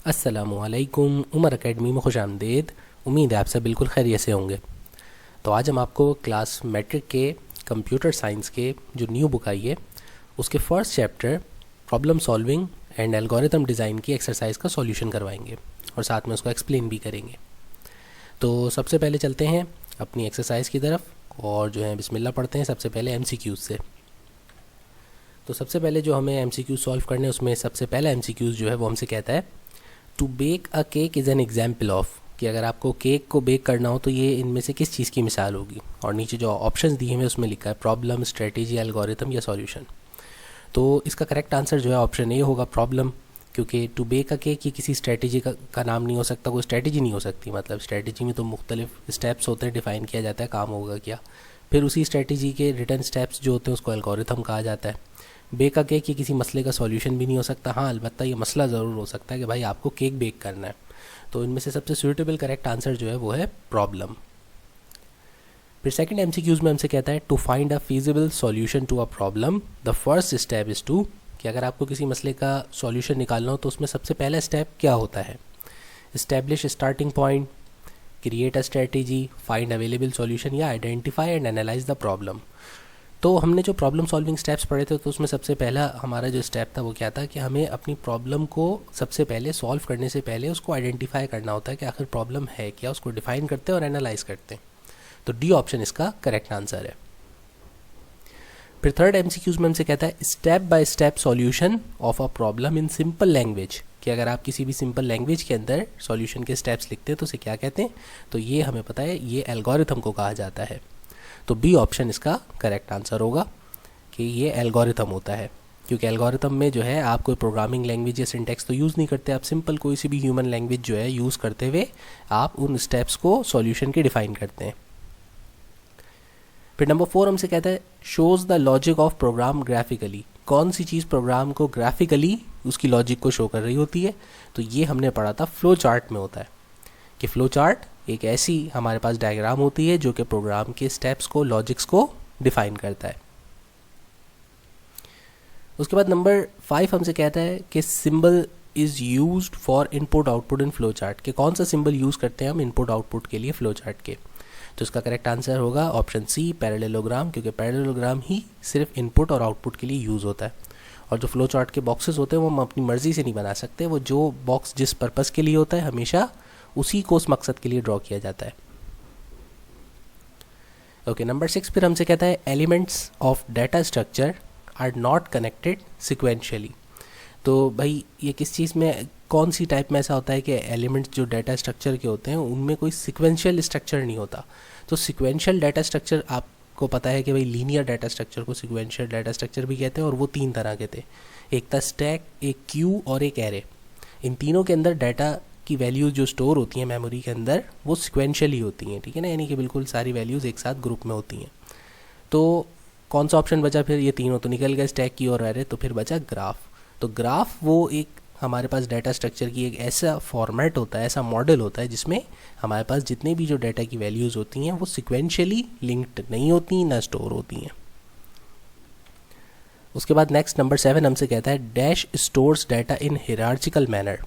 अस्सलामुअलैकुम। उमर एकेडमी में खुश आमदीद। उम्मीद है आप सब बिल्कुल खैरियत से होंगे। तो आज हम आपको क्लास मैट्रिक के कंप्यूटर साइंस के जो न्यू बुक आई है उसके first chapter problem solving and algorithm design की एक्सरसाइज का सॉल्यूशन करवाएंगे और साथ में उसको एक्सप्लेन भी करेंगे। तो सबसे पहले चलते हैं अपनी एक्सरसाइज की तरफ और जो है बिस्मिल्लाह पढ़ते हैं सबसे पहले MCQs से। तो सबसे पहले जो हमें MCQ सॉल्व करने उसमें सबसे पहला MCQs जो है वो हमसे कहता है to bake a cake is an example of, कि अगर आपको केक को बेक करना हो तो ये इनमें से किस चीज़ की मिसाल होगी। और नीचे जो ऑप्शंस दिए हैं उसमें लिखा है प्रॉब्लम, स्ट्रेटेजी, एल्गोरिथम या सॉल्यूशन। तो इसका करेक्ट आंसर जो है ऑप्शन ए होगा, प्रॉब्लम। क्योंकि टू बेक अ केक ये किसी स्ट्रेटेजी का नाम नहीं हो सकता, कोई स्ट्रेटेजी नहीं हो सकती। मतलब स्ट्रेटेजी में तो मुख्तलिफ स्टेप्स होते हैं, डिफ़ाइन किया जाता है काम होगा क्या, फिर उसी स्ट्रेटेजी के रिटर्न स्टेप्स जो होते हैं उसको एल्गोरिथम कहा जाता है। बेक अ केक ये किसी मसले का सॉल्यूशन भी नहीं हो सकता। हाँ, अलबत्ता ये मसला ज़रूर हो सकता है कि भाई आपको केक बेक करना है। तो इनमें से सबसे सूटेबल करेक्ट आंसर जो है वो है प्रॉब्लम। फिर सेकंड MCQs में हमसे कहता है to find a feasible solution to a problem the first step is to, कि अगर आपको किसी मसले का सॉल्यूशन निकालना हो तो उसमें सबसे पहला स्टेप क्या होता है। Establish starting point, create a strategy, find available solution या identify and analyze the problem. तो हमने जो प्रॉब्लम सॉल्विंग स्टेप्स पढ़े थे तो उसमें सबसे पहला हमारा जो स्टेप था वो क्या था कि हमें अपनी प्रॉब्लम को सबसे पहले सॉल्व करने से पहले उसको आइडेंटिफाई करना होता है कि आखिर प्रॉब्लम है क्या, उसको डिफाइन करते हैं और एनालाइज करते हैं। तो डी ऑप्शन इसका करेक्ट आंसर है। फिर थर्ड MCQs में हमसे कहता है step by step solution of a problem in simple language, कि अगर आप किसी भी सिंपल लैंग्वेज के अंदर सॉल्यूशन के स्टेप्स लिखते हैं तो उसे क्या कहते हैं। तो ये हमें पता है, ये एल्गोरिथम को कहा जाता है। तो बी ऑप्शन इसका करेक्ट आंसर होगा कि ये एल्गोरिथम होता है। क्योंकि एल्गोरिथम में जो है आप कोई प्रोग्रामिंग लैंग्वेज या सिंटेक्स तो यूज़ नहीं करते, आप सिंपल कोई सी भी ह्यूमन लैंग्वेज जो है यूज़ करते हुए आप उन स्टेप्स को सॉल्यूशन के डिफाइन करते हैं। फिर नंबर 4 हमसे कहता है shows the logic of program graphically, कौन सी चीज़ प्रोग्राम को ग्राफिकली उसकी लॉजिक को शो कर रही होती है। तो ये हमने पढ़ा था फ्लो चार्ट में होता है कि फ्लो चार्ट एक ऐसी हमारे पास डायग्राम होती है जो कि प्रोग्राम के स्टेप्स को, लॉजिक्स को डिफाइन करता है। उसके बाद नंबर 5 हमसे कहता है कि symbol is used for input output in flow chart, कि कौन सा सिंबल यूज़ करते हैं हम इनपुट आउटपुट के लिए फ्लो चार्ट के। तो इसका करेक्ट आंसर होगा ऑप्शन सी, पैरेललोग्राम, क्योंकि पैरेललोग्राम ही सिर्फ इनपुट और आउटपुट के लिए यूज़ होता है। और जो फ्लो चार्ट के बॉक्सेस होते हैं वो हम अपनी मर्ज़ी से नहीं बना सकते, वो जो बॉक्स जिस पर्पज़ के लिए होता है हमेशा उसी को उस मकसद के लिए ड्रॉ किया जाता है। ओके, नंबर 6 फिर हमसे कहता है elements of data structure are not connected sequentially. तो भाई ये किस चीज़ में, कौन सी टाइप में ऐसा होता है कि एलिमेंट्स जो डाटा स्ट्रक्चर के होते हैं उनमें कोई सिक्वेंशियल स्ट्रक्चर नहीं होता। तो सिक्वेंशियल डाटा स्ट्रक्चर आपको पता है कि भाई लीनियर डाटा स्ट्रक्चर को सिक्वेंशियल डाटा स्ट्रक्चर भी कहते हैं, और वो 3 तरह के थे, एक था स्टैक, एक क्यू और एक एरे। इन तीनों के अंदर डाटा की वैल्यूज़ जो स्टोर होती हैं मेमोरी के अंदर वो सिक्वेंशियली होती हैं, ठीक है ना, यानी कि बिल्कुल सारी वैल्यूज़ एक साथ ग्रुप में होती हैं। तो कौन सा ऑप्शन बचा फिर, ये तीनों तो निकल गए, स्टैक की और एरे, तो फिर बचा ग्राफ। तो ग्राफ वो एक हमारे पास डाटा स्ट्रक्चर की एक ऐसा फॉर्मेट होता है, ऐसा मॉडल होता है जिसमें हमारे पास जितने भी जो डाटा की वैल्यूज़ होती हैं वो सिक्वेंशियली लिंक्ड नहीं होती, ना स्टोर होती हैं। उसके बाद नेक्स्ट नंबर 7 हमसे कहता है dash stores data in hierarchical manner.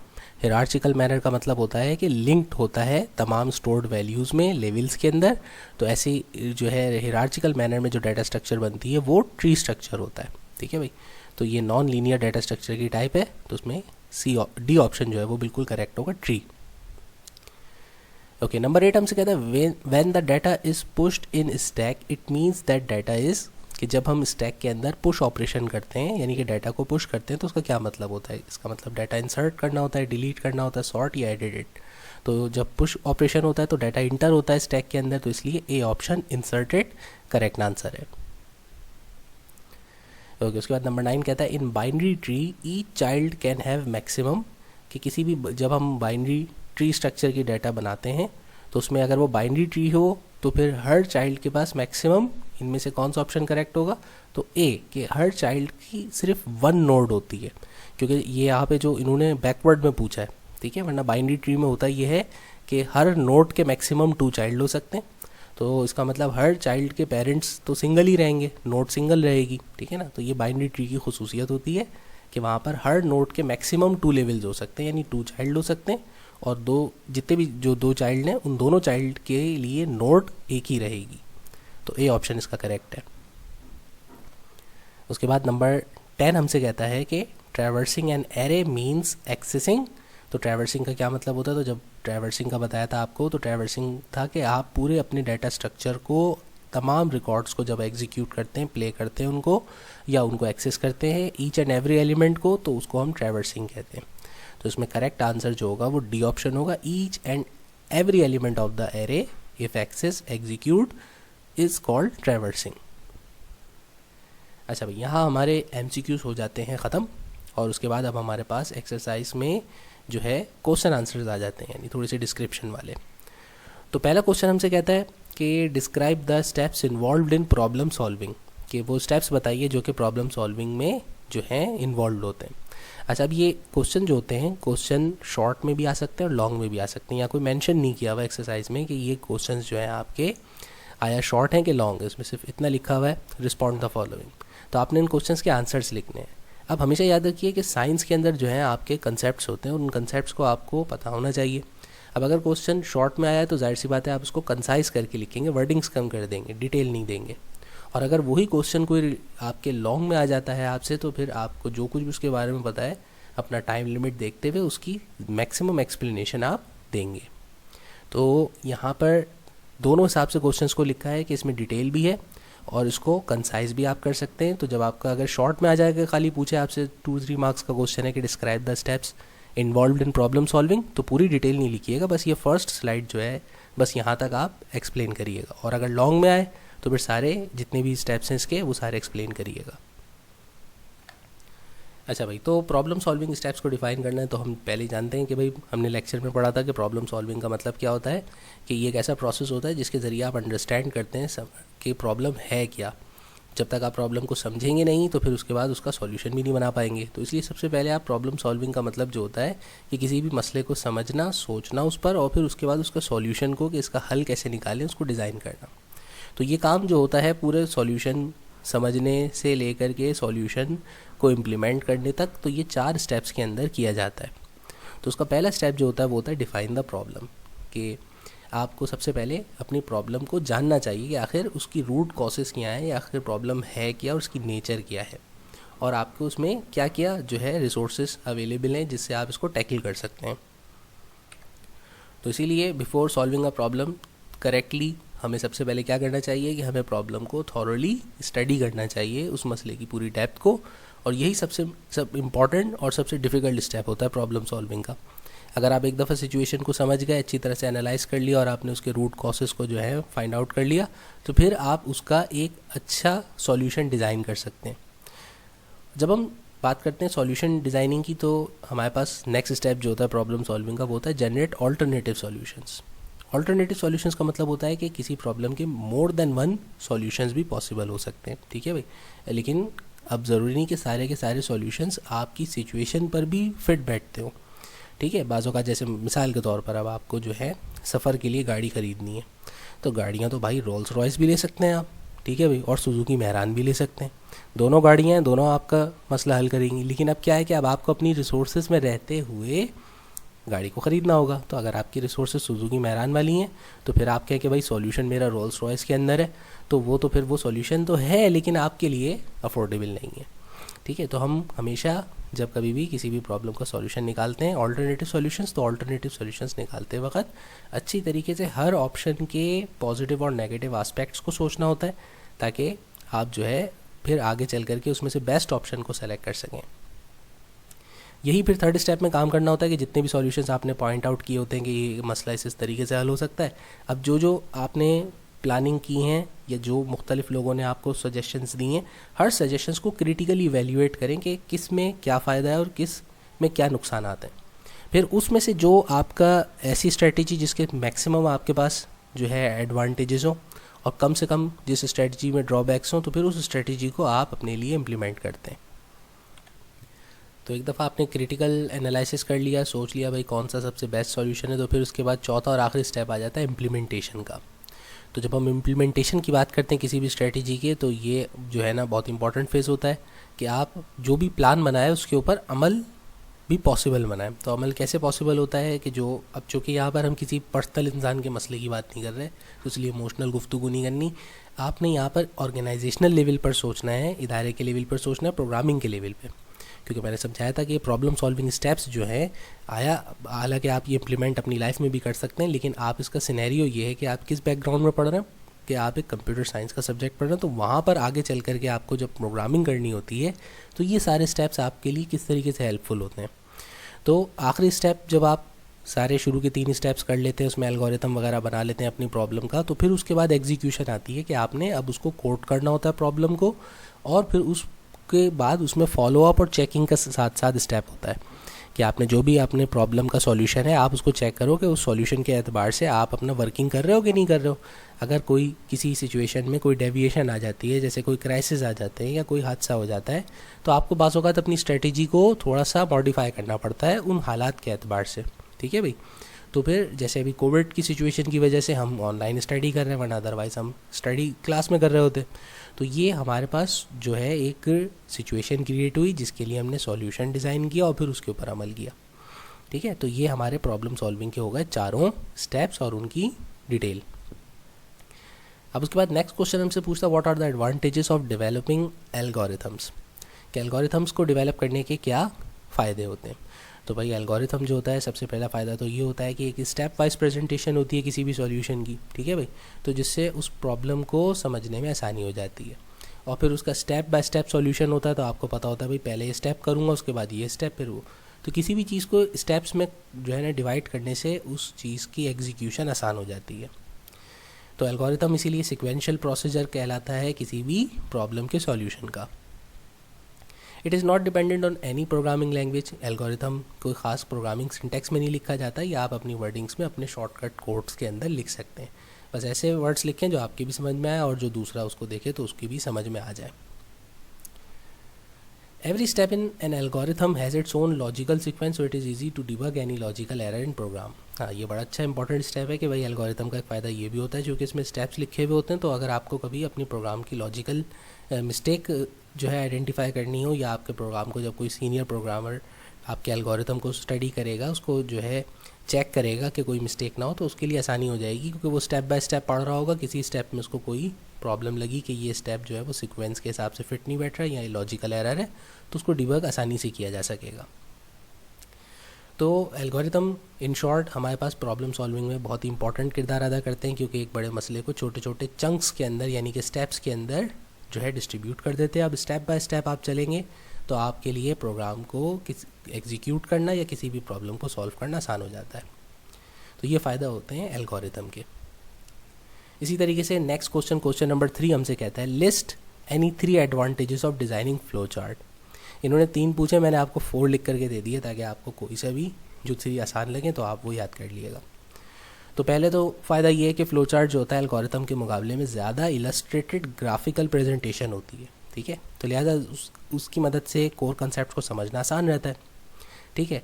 Hierarchical manner का मतलब होता है कि लिंक्ड होता है तमाम स्टोर्ड वैल्यूज़ में लेवल्स के अंदर। तो ऐसे जो है हिरार्चिकल मैनर में जो डाटा स्ट्रक्चर बनती है वो ट्री स्ट्रक्चर होता है, ठीक है भाई। तो ये नॉन लीनियर डाटा स्ट्रक्चर की टाइप है, तो उसमें डी ऑप्शन जो है वो बिल्कुल करेक्ट होगा, ट्री। ओके, नंबर 8 हमसे कहता है when the data is pushed in stack it means that data is, कि जब हम स्टैक के अंदर पुश ऑपरेशन करते हैं यानी कि डाटा को पुश करते हैं तो उसका क्या मतलब होता है। इसका मतलब डाटा इंसर्ट करना होता है, डिलीट करना होता है, सॉर्ट या एडिट। तो जब पुश ऑपरेशन होता है तो डाटा इंटर होता है स्टैक के अंदर, तो इसलिए A option inserted correct answer है। ओके, उसके बाद नंबर 9 कहता है in binary tree each child can have maximum, कि किसी भी जब हम बाइनरी ट्री स्ट्रक्चर की डाटा बनाते हैं तो उसमें अगर वो बाइनरी ट्री हो तो फिर हर चाइल्ड के पास मैक्सिमम, इनमें से कौन सा ऑप्शन करेक्ट होगा। तो ए, कि हर चाइल्ड की सिर्फ 1 नोड होती है, क्योंकि ये यहाँ पे जो इन्होंने बैकवर्ड में पूछा है, ठीक है, वरना बाइनरी ट्री में होता ये है कि हर नोड के मैक्सिमम 2 चाइल्ड हो सकते हैं। तो इसका मतलब हर चाइल्ड के पेरेंट्स तो सिंगल ही रहेंगे, नोड सिंगल रहेगी, ठीक है ना। तो ये बाइनरी ट्री की खुसूसियत होती है कि वहाँ पर हर नोड के मैक्सिमम 2 लेवल्स हो सकते हैं, यानी 2 चाइल्ड हो सकते हैं, और जितने भी जो 2 चाइल्ड हैं उन दोनों चाइल्ड के लिए नोड एक ही रहेगी। तो ए ऑप्शन इसका करेक्ट है। उसके बाद नंबर 10 हमसे कहता है कि traversing an array means accessing. तो ट्रैवर्सिंग का क्या मतलब होता है? तो जब ट्रैवर्सिंग का बताया था आपको, तो ट्रैवर्सिंग था कि आप पूरे अपने डाटा स्ट्रक्चर को, तमाम रिकॉर्ड्स को जब एग्जीक्यूट करते हैं, प्ले करते हैं उनको, या उनको एक्सेस करते हैं ईच एंड एवरी एलिमेंट को, तो उसको हम ट्रैवर्सिंग कहते हैं। तो इसमें करेक्ट आंसर जो होगा वो डी ऑप्शन होगा, each and every element of the array if access execute is called traversing. अच्छा भाई, यहाँ हमारे MCQs हो जाते हैं ख़त्म, और उसके बाद अब हमारे पास एक्सरसाइज में जो है क्वेश्चन आंसर्स आ जाते हैं, यानी थोड़ी सी डिस्क्रिप्शन वाले। तो पहला क्वेश्चन हमसे कहता है कि describe the steps involved in problem solving, कि वो स्टेप्स बताइए जो कि प्रॉब्लम सॉल्विंग में जो हैं इन्वॉल्व होते हैं। अच्छा, अब ये क्वेश्चन जो होते हैं, क्वेश्चन शॉर्ट में भी आ सकते हैं और लॉन्ग में भी आ सकते हैं। यहाँ कोई मेंशन नहीं किया हुआ एक्सरसाइज में कि ये क्वेश्चन जो है आपके आया शॉर्ट हैं कि लॉन्ग है, इसमें सिर्फ इतना लिखा हुआ है रिस्पॉन्ड द फॉलोइंग। तो आपने इन क्वेश्चंस के आंसर्स लिखने हैं। अब हमेशा याद रखिए कि साइंस के अंदर जो है आपके कंसेप्ट्स होते हैं, और उन कंसेप्ट्स को आपको पता होना चाहिए। अब अगर क्वेश्चन शॉर्ट में आया है तो जाहिर सी बात है आप उसको कंसाइज करके लिखेंगे, वर्डिंग्स कम कर देंगे, डिटेल नहीं देंगे। और अगर वही क्वेश्चन कोई आपके लॉन्ग में आ जाता है आपसे, तो फिर आपको जो कुछ भी उसके बारे में पता है अपना टाइम लिमिट देखते हुए उसकी मैक्सिमम एक्सप्लेनेशन आप देंगे। तो यहाँ पर दोनों हिसाब से क्वेश्चंस को लिखा है कि इसमें डिटेल भी है और इसको कंसाइज भी आप कर सकते हैं। तो जब आपका अगर शॉर्ट में आ जाएगा, खाली पूछे आपसे 2-3 मार्क्स का क्वेश्चन है कि describe the steps involved in problem solving, तो पूरी डिटेल नहीं लिखिएगा, बस ये फर्स्ट स्लाइड जो है बस यहाँ तक आप एक्सप्लेन करिएगा। और अगर लॉन्ग में आए तो फिर सारे जितने भी स्टेप्स हैं इसके वो सारे एक्सप्लेन करिएगा। अच्छा भाई, तो प्रॉब्लम सॉल्विंग स्टेप्स को डिफाइन करना है तो हम पहले जानते हैं कि भाई हमने लेक्चर में पढ़ा था कि प्रॉब्लम सॉल्विंग का मतलब क्या होता है, कि ये एक ऐसा प्रोसेस होता है जिसके ज़रिए आप अंडरस्टैंड करते हैं कि प्रॉब्लम है क्या। जब तक आप प्रॉब्लम को समझेंगे नहीं तो फिर उसके बाद उसका सॉल्यूशन भी नहीं बना पाएंगे। तो इसलिए सबसे पहले आप प्रॉब्लम सॉल्विंग का मतलब जो होता है कि किसी भी मसले को समझना, सोचना उस पर, और फिर उसके बाद उसका सॉल्यूशन को, कि इसका हल कैसे निकालें, उसको डिज़ाइन करना। तो ये काम जो होता है पूरे सॉल्यूशन समझने से लेकर के सॉल्यूशन को इम्प्लीमेंट करने तक, तो ये 4 स्टेप्स के अंदर किया जाता है। तो उसका पहला स्टेप जो होता है वो होता है डिफ़ाइन द प्रॉब्लम, कि आपको सबसे पहले अपनी प्रॉब्लम को जानना चाहिए कि आखिर उसकी रूट कॉसेस क्या है, या आखिर प्रॉब्लम है क्या और उसकी नेचर क्या है, और आपको उसमें क्या क्या जो है रिसोर्सेज अवेलेबल हैं जिससे आप इसको टैकल कर सकते हैं। तो इसीलिए before solving a problem correctly हमें सबसे पहले क्या करना चाहिए कि हमें प्रॉब्लम को थॉरोली स्टडी करना चाहिए, उस मसले की पूरी डेप्थ को। और यही सब इम्पॉर्टेंट और सबसे डिफ़िकल्ट स्टेप होता है प्रॉब्लम सॉल्विंग का। अगर आप एक दफ़ा सिचुएशन को समझ गए, अच्छी तरह से एनालाइज कर लिया और आपने उसके रूट कॉसेस को जो है फाइंड आउट कर लिया, तो फिर आप उसका एक अच्छा सॉल्यूशन डिज़ाइन कर सकते हैं। जब हम बात करते हैं सॉल्यूशन डिज़ाइनिंग की, तो हमारे पास नेक्स्ट स्टेप जो होता है प्रॉब्लम सॉल्विंग का वो होता है generate alternative solutions. Alternative solutions का मतलब होता है कि किसी प्रॉब्लम के मोर देन वन सॉल्यूशंस भी पॉसिबल हो सकते हैं, ठीक है भाई। लेकिन अब ज़रूरी नहीं कि सारे के सारे सॉल्यूशंस आपकी सिचुएशन पर भी फिट बैठते हो, ठीक है। बाज़ों का जैसे मिसाल के तौर पर अब आपको जो है सफ़र के लिए गाड़ी ख़रीदनी है, तो गाड़ियाँ तो भाई रोल्स रॉयस भी ले सकते हैं आप, ठीक है भाई, और सुजुकी मेहरान भी ले सकते हैं। दोनों गाड़ियाँ हैं, दोनों आपका मसला हल करेंगी। लेकिन अब क्या है कि अब आपको अपनी रिसोर्सेज में रहते हुए गाड़ी को ख़रीदना होगा। तो अगर आपकी रिसोर्सेज सुजुकी मेहरान वाली हैं तो फिर आप कहें कि भाई सॉल्यूशन मेरा रोल्स रॉयस के अंदर है, तो वो फिर वो सॉल्यूशन तो है लेकिन आपके लिए अफोर्डेबल नहीं है, ठीक है। तो हम हमेशा जब कभी भी किसी भी प्रॉब्लम का सॉल्यूशन निकालते हैं ऑल्टरनेटिव सॉल्यूशंस, तो ऑल्टरनेटिव सॉल्यूशंस निकालते वक्त अच्छी तरीके से हर ऑप्शन के पॉजिटिव और नेगेटिव एस्पेक्ट्स को सोचना होता है, ताकि आप जो है फिर आगे चल करके उसमें से बेस्ट ऑप्शन को सेलेक्ट कर सकें। यही फिर थर्ड स्टेप में काम करना होता है कि जितने भी सॉल्यूशंस आपने पॉइंट आउट किए होते हैं कि ये मसला इस तरीके से हल हो सकता है, अब जो आपने प्लानिंग की हैं या जो मुख्तलिफ लोगों ने आपको सजेशंस दी हैं, हर सजेशंस को क्रिटिकली इवेल्यूएट करें कि किस में क्या फ़ायदा है और किस में क्या नुकसान आते हैं। फिर उसमें से जो आपका ऐसी स्ट्रेटजी जिसके मैक्सिमम आपके पास जो है एडवांटेजेस हो और कम से कम जिस स्ट्रेटजी में ड्रॉबैक्स हों, तो फिर उस स्ट्रेटजी को आप अपने लिए इम्प्लीमेंट करते हैं। तो एक दफ़ा आपने क्रिटिकल एनालिसिस कर लिया, सोच लिया भाई कौन सा सबसे बेस्ट सॉल्यूशन है, तो फिर उसके बाद चौथा और आखिरी स्टेप आ जाता है इम्प्लीमेंटेशन का। तो जब हम इम्प्लीमेंटेशन की बात करते हैं किसी भी स्ट्रेटजी के, तो ये जो है ना बहुत इंपॉर्टेंट फेज़ होता है कि आप जो भी प्लान बनाए उसके ऊपर अमल भी पॉसिबल बनाएं। तो अमल कैसे पॉसिबल होता है कि जो अब चूँकि यहाँ पर हम किसी पर्सनल इंसान के मसले की बात नहीं कर रहे, तो इसलिए इमोशनल गुफ्तगू नहीं करनी। आपने यहाँ पर ऑर्गेनाइजेशनल लेवल पर सोचना है, इदारे के लेवल पर सोचना है, प्रोग्रामिंग के लेवल पे। क्योंकि मैंने समझाया था कि ये प्रॉब्लम सॉल्विंग स्टेप्स जो है हालांकि आप ये इम्प्लीमेंट अपनी लाइफ में भी कर सकते हैं, लेकिन आप इसका सिनेरियो ये है कि आप किस बैकग्राउंड में पढ़ रहे हैं, कि आप एक कंप्यूटर साइंस का सब्जेक्ट पढ़ रहे हैं, तो वहाँ पर आगे चल करके आपको जब प्रोग्रामिंग करनी होती है तो ये सारे स्टेप्स आपके लिए किस तरीके से हेल्पफुल होते हैं। तो आखिरी स्टेप जब आप सारे शुरू के 3 स्टेप्स कर लेते हैं, उसमें एल्गोरिथम वगैरह बना लेते हैं अपनी प्रॉब्लम का, तो फिर उसके बाद एग्जीक्यूशन आती है कि आपने अब उसको कोड करना होता है प्रॉब्लम को, और फिर उसके बाद उसमें फॉलोअप और चेकिंग का साथ साथ स्टेप होता है कि आपने जो भी अपने प्रॉब्लम का सॉल्यूशन है आप उसको चेक करो कि उस सॉल्यूशन के एतबार से आप अपना वर्किंग कर रहे हो कि नहीं कर रहे हो। अगर कोई किसी सिचुएशन में कोई डेविएशन आ जाती है, जैसे कोई क्राइसिस आ जाते हैं या कोई हादसा हो जाता है, तो आपको बाज़ औक़ात अपनी स्ट्रेटजी को थोड़ा सा मॉडिफाई करना पड़ता है उन हालात के एतबार से। ठीक है भाई। तो फिर जैसे अभी कोविड की सिचुएशन की वजह से हम ऑनलाइन स्टडी कर रहे हैं, वरना अदरवाइज़ हम स्टडी क्लास में कर रहे होते। तो ये हमारे पास जो है एक सिचुएशन क्रिएट हुई जिसके लिए हमने सॉल्यूशन डिज़ाइन किया और फिर उसके ऊपर अमल किया। ठीक है। तो ये हमारे प्रॉब्लम सॉल्विंग के हो गए 4 स्टेप्स और उनकी डिटेल। अब उसके बाद नेक्स्ट क्वेश्चन हमसे पूछता what are the advantages of developing algorithms, कि एल्गोरिथम्स को डेवलप करने के क्या फ़ायदे होते हैं। तो भाई एल्गोरिथम जो होता है सबसे पहला फ़ायदा तो ये होता है कि एक स्टेप वाइज प्रेजेंटेशन होती है किसी भी सॉल्यूशन की। ठीक है भाई। तो जिससे उस प्रॉब्लम को समझने में आसानी हो जाती है, और फिर उसका स्टेप बाय स्टेप सॉल्यूशन होता है, तो आपको पता होता है भाई पहले ये स्टेप करूँगा, उसके बाद ये स्टेप, फिर वो। तो किसी भी चीज़ को स्टेप्स में जो है ना डिवाइड करने से उस चीज़ की एग्जीक्यूशन आसान हो जाती है। तो एल्गोरिथम इसीलिए सिक्वेंशियल प्रोसीजर कहलाता है किसी भी प्रॉब्लम के सॉल्यूशन का। It is not dependent on any programming language. Algorithm कोई ख़ास प्रोग्रामिंग सिंटेक्स में नहीं लिखा जाता, या आप अपनी वर्डिंग्स में अपने शॉर्टकट कोड्स के अंदर लिख सकते हैं। बस ऐसे वर्ड्स लिखें जो आपकी भी समझ में आए और जो दूसरा उसको देखे तो उसकी भी समझ में आ जाए। Every step in an algorithm has its own logical sequence, so it is easy to debug any logical error in program। हाँ, ये बड़ा अच्छा इंपॉर्टेंट स्टेप है कि भाई एल्गोरिथम का एक फ़ायदा ये भी होता है क्योंकि इसमें स्टेप्स लिखे हुए होते हैं, तो अगर आपको कभी अपनी प्रोग्राम की लॉजिकल मिस्टेक जो है आइडेंटिफाई करनी हो, या आपके प्रोग्राम को जब कोई सीनियर प्रोग्रामर आपके एल्गोरिथम को स्टडी करेगा, उसको जो है चेक करेगा कि कोई मिस्टेक ना हो, तो उसके लिए आसानी हो जाएगी क्योंकि वो स्टेप बाय स्टेप पढ़ रहा होगा। किसी स्टेप में उसको कोई प्रॉब्लम लगी कि ये स्टेप जो है वो सीक्वेंस के हिसाब से फिट नहीं बैठ रहा है या ये लॉजिकल एरर है, तो उसको डिबग आसानी से किया जा सकेगा। तो एल्गोरिथम इन शॉर्ट हमारे पास प्रॉब्लम सॉल्विंग में बहुत ही इंपॉर्टेंट किरदार अदा करते हैं, क्योंकि एक बड़े मसले को छोटे छोटे चंक्स के अंदर यानी कि स्टेप्स के अंदर जो है डिस्ट्रीब्यूट कर देते हैं। अब स्टेप बाय स्टेप आप चलेंगे तो आपके लिए प्रोग्राम को एग्जीक्यूट करना या किसी भी प्रॉब्लम को सॉल्व करना आसान हो जाता है। तो ये फ़ायदा होते हैं एल्गोरिथम के। इसी तरीके से नेक्स्ट क्वेश्चन नंबर 3 हमसे कहता है list any 3 advantages of designing flow chart. इन्होंने 3 पूछे, मैंने आपको 4 लिख करके दे दिए ताकि आपको कोई सा भी जो 3 आसान लगे तो आप वो याद कर लीजिएगा। तो पहले तो फ़ायदा ये है कि फ्लो चार्ट जो होता है एल्गोरिथम के मुकाबले में ज़्यादा इलस्ट्रेटेड ग्राफिकल प्रेजेंटेशन होती है। ठीक है। तो लिहाजा उसकी मदद से कोर कंसेप्ट को समझना आसान रहता है। ठीक है।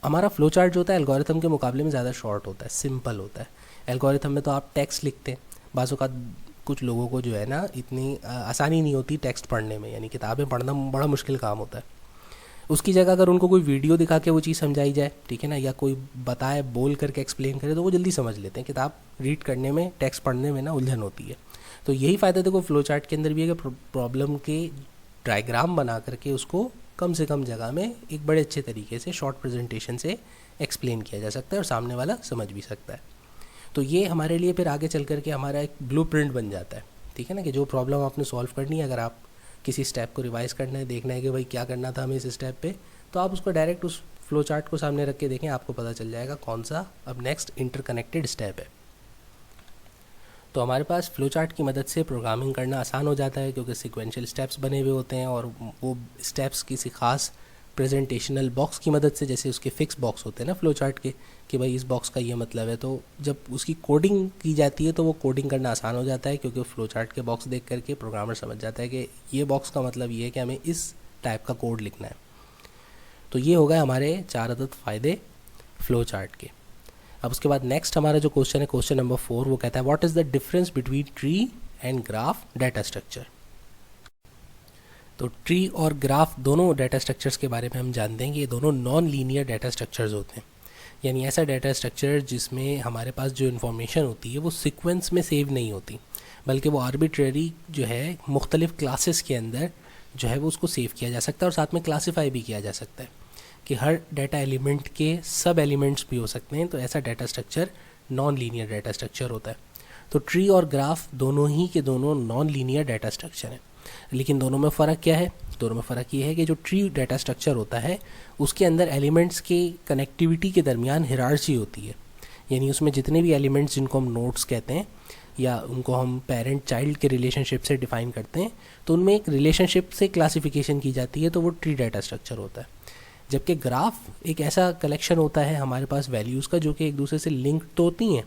हमारा फ्लो चार्ट जो होता है एल्गोरिथम के मुकाबले में ज़्यादा शॉर्ट होता है, सिंपल होता है। एल्गोरिथम में तो आप टेक्स्ट लिखते हैं, बाज़ औक़ात कुछ लोगों को जो है ना इतनी आसानी नहीं होती टेक्स्ट पढ़ने में, यानी किताबें पढ़ना बड़ा मुश्किल काम होता है। उसकी जगह अगर उनको कोई वीडियो दिखा के वो चीज़ समझाई जाए, ठीक है ना, या कोई बताए बोल करके एक्सप्लेन करे, तो वो जल्दी समझ लेते हैं। किताब रीड करने में, टेक्स्ट पढ़ने में ना उलझन होती है। तो यही फ़ायदा देखो फ्लो चार्ट के अंदर भी है कि प्रॉब्लम के डायग्राम बना करके उसको कम से कम जगह में एक बड़े अच्छे तरीके से शॉर्ट प्रेजेंटेशन से एक्सप्लेन किया जा सकता है और सामने वाला समझ भी सकता है। तो ये हमारे लिए फिर आगे चल करके हमारा एक ब्लूप्रिंट बन जाता है। ठीक है ना, कि जो प्रॉब्लम आपने सॉल्व करनी है, अगर आप किसी स्टेप को रिवाइज़ करना है, देखना है कि भाई क्या करना था हमें इस स्टेप पे, तो आप उसको डायरेक्ट उस फ्लो चार्ट को सामने रख के देखें, आपको पता चल जाएगा कौन सा अब नेक्स्ट इंटरकनेक्टेड स्टेप है। तो हमारे पास फ्लो चार्ट की मदद से प्रोग्रामिंग करना आसान हो जाता है क्योंकि सीक्वेंशियल स्टेप्स बने हुए होते हैं, और वो स्टेप्स किसी खास प्रेजेंटेशनल बॉक्स की मदद से, जैसे उसके फिक्स बॉक्स होते हैं ना फ्लो चार्ट के, कि भाई इस बॉक्स का ये मतलब है, तो जब उसकी कोडिंग की जाती है तो वो कोडिंग करना आसान हो जाता है क्योंकि फ्लो चार्ट के बॉक्स देख करके प्रोग्रामर समझ जाता है कि ये बॉक्स का मतलब ये है कि हमें इस टाइप का कोड लिखना है। तो ये हो गए हमारे 4 अदद फ़ायदे फ्लो चार्ट के। अब उसके बाद नेक्स्ट हमारा जो क्वेश्चन है, क्वेश्चन नंबर 4, वो कहता है what is the difference between tree and graph data structure. तो ट्री और ग्राफ दोनों डाटा स्ट्रक्चर्स के बारे में हम जानते हैं कि ये दोनों नॉन लीनियर डाटा स्ट्रक्चर्स होते हैं, यानी ऐसा डाटा स्ट्रक्चर जिसमें हमारे पास जो इन्फॉर्मेशन होती है वो सीक्वेंस में सेव नहीं होती, बल्कि वो आर्बिट्रेरी जो है मुख्तलिफ क्लासेस के अंदर जो है वो उसको सेव किया जा सकता है और साथ में क्लासीफाई भी किया जा सकता है कि हर डाटा एलिमेंट के सब एलिमेंट्स भी हो सकते हैं। तो ऐसा data structure non linear data structure होता है। तो ट्री और ग्राफ दोनों ही के दोनों नॉन लीनियर डाटा स्ट्रक्चर हैं, लेकिन दोनों में फ़र्क क्या है? दोनों में फ़र्क ये है कि जो ट्री डाटा स्ट्रक्चर होता है उसके अंदर एलिमेंट्स के कनेक्टिविटी के दरमियान हिरार्ची होती है, यानी उसमें जितने भी एलिमेंट्स जिनको हम नोड्स कहते हैं या उनको हम पेरेंट चाइल्ड के रिलेशनशिप से डिफ़ाइन करते हैं, तो उनमें एक रिलेशनशिप से क्लासिफिकेशन की जाती है, तो वो ट्री डाटा स्ट्रक्चर होता है। जबकि ग्राफ एक ऐसा कलेक्शन होता है हमारे पास वैल्यूज़ का जो कि एक दूसरे से लिंक तो होती हैं,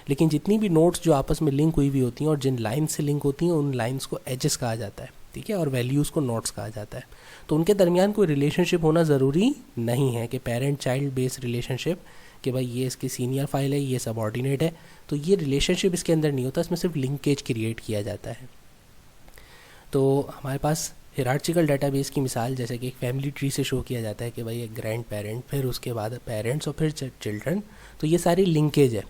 लेकिन जितनी भी नोड्स जो आपस में लिंक हुई हुई होती हैं और जिन लाइन्स से लिंक होती हैं उन लाइन्स को एजेस कहा जाता है, ठीक है, और वैल्यूज़ को नोड्स कहा जाता है। तो उनके दरमियान कोई रिलेशनशिप होना ज़रूरी नहीं है कि पेरेंट चाइल्ड बेस्ड रिलेशनशिप कि भाई ये इसकी सीनियर फाइल है, ये सबऑर्डिनेट है, तो ये रिलेशनशिप इसके अंदर नहीं होता, इसमें सिर्फ लिंकेज क्रिएट किया जाता है। तो हमारे पास हिरार्चिकल डाटाबेस की मिसाल जैसे कि एक फैमिली ट्री से शो किया जाता है कि भाई एक ग्रैंड पेरेंट, फिर उसके बाद पेरेंट्स और फिर चिल्ड्रन, तो ये सारी लिंकेज है।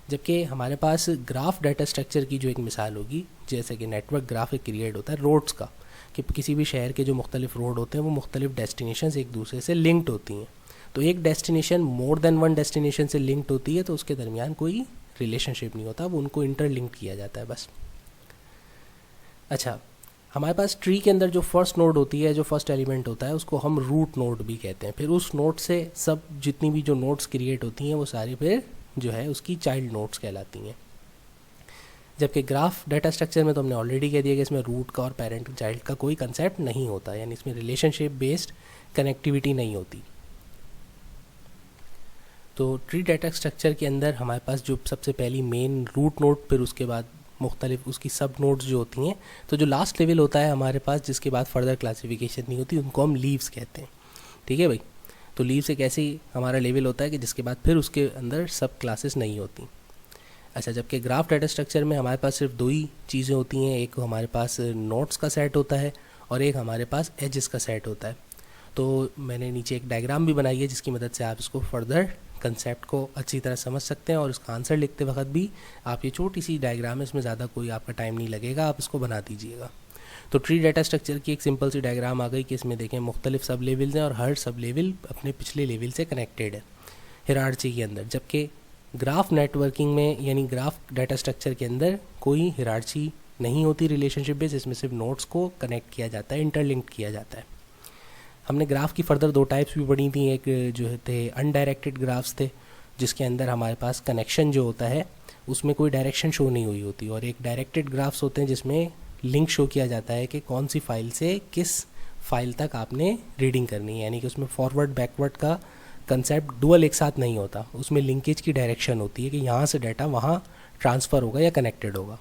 जबकि हमारे पास ग्राफ डाटा स्ट्रक्चर की जो एक मिसाल होगी, जैसे कि नेटवर्क ग्राफ एक क्रिएट होता है रोड्स का, कि किसी भी शहर के जो मुख्तलिफ रोड होते हैं वो मुख्तलिफ डेस्टिनेशन एक दूसरे से लिंक्ड होती हैं। तो एक destination more than one destination से लिंक्ड होती है, तो उसके दरमियान कोई रिलेशनशिप नहीं होता, वो उनको इंटरलिंक्ड किया जाता है बस। अच्छा, हमारे पास ट्री के अंदर जो फर्स्ट नोड होती है, जो फर्स्ट एलिमेंट होता है, उसको हम रूट नोड भी कहते हैं। फिर उस नोड से सब जितनी भी जो नोड्स क्रिएट होती हैं वो सारी फिर जो है उसकी चाइल्ड नोड्स कहलाती हैं। जबकि ग्राफ डाटा स्ट्रक्चर में तो हमने ऑलरेडी कह दिया कि इसमें रूट का और पेरेंट चाइल्ड का कोई कंसेप्ट नहीं होता, यानी इसमें रिलेशनशिप बेस्ड कनेक्टिविटी नहीं होती। तो ट्री डाटा स्ट्रक्चर के अंदर हमारे पास जो सबसे पहली मेन रूट नोड, फिर उसके बाद मुख्तलिफ उसकी सब नोड्स जो होती हैं, तो जो लास्ट लेवल होता है हमारे पास जिसके बाद फर्दर क्लासिफिकेशन नहीं होती, उनको हम लीव्स कहते हैं, ठीक है भाई। तो लीव्स एक ऐसी हमारा लेवल होता है कि जिसके बाद फिर उसके अंदर सब क्लासेस नहीं होती। अच्छा, जबकि ग्राफ डाटा स्ट्रक्चर में हमारे पास सिर्फ दो ही चीज़ें होती हैं, एक हमारे पास नोड्स का सेट होता है और एक हमारे पास एजेस का सेट होता है। तो मैंने नीचे एक डायग्राम भी बनाई है जिसकी मदद से आप इसको फर्दर कंसेप्ट को अच्छी तरह समझ सकते हैं, और इसका आंसर लिखते वक्त भी आप ये छोटी सी डायग्राम है, इसमें ज़्यादा कोई आपका टाइम नहीं लगेगा, आप इसको बना दीजिएगा। तो ट्री डाटा स्ट्रक्चर की एक सिंपल सी डायग्राम आ गई कि इसमें देखें मुख्तलिफ सब लेवल्स हैं और हर सब लेवल अपने पिछले लेवल से कनेक्टेड है हिरार्ची के अंदर। जबकि ग्राफ नेटवर्किंग में यानी ग्राफ डाटा स्ट्रक्चर के अंदर कोई हिरार्ची नहीं होती रिलेशनशिप बेस, इसमें सिर्फ नोड्स को कनेक्ट किया जाता है, इंटरलिंक किया जाता है। हमने ग्राफ की फर्दर दो टाइप्स भी पढ़ी थी, एक जो थे अनडायरेक्टेड ग्राफ्स थे जिसके अंदर हमारे पास कनेक्शन जो होता है उसमें कोई डायरेक्शन शो नहीं हुई होती, और एक डायरेक्टेड ग्राफ्स होते हैं जिसमें लिंक शो किया जाता है कि कौन सी फाइल से किस फाइल तक आपने रीडिंग करनी है, यानी कि उसमें फॉरवर्ड बैकवर्ड का कंसेप्ट डुअल एक साथ नहीं होता, उसमें लिंकेज की डायरेक्शन होती है कि यहाँ से डाटा वहाँ ट्रांसफ़र होगा या कनेक्टेड होगा।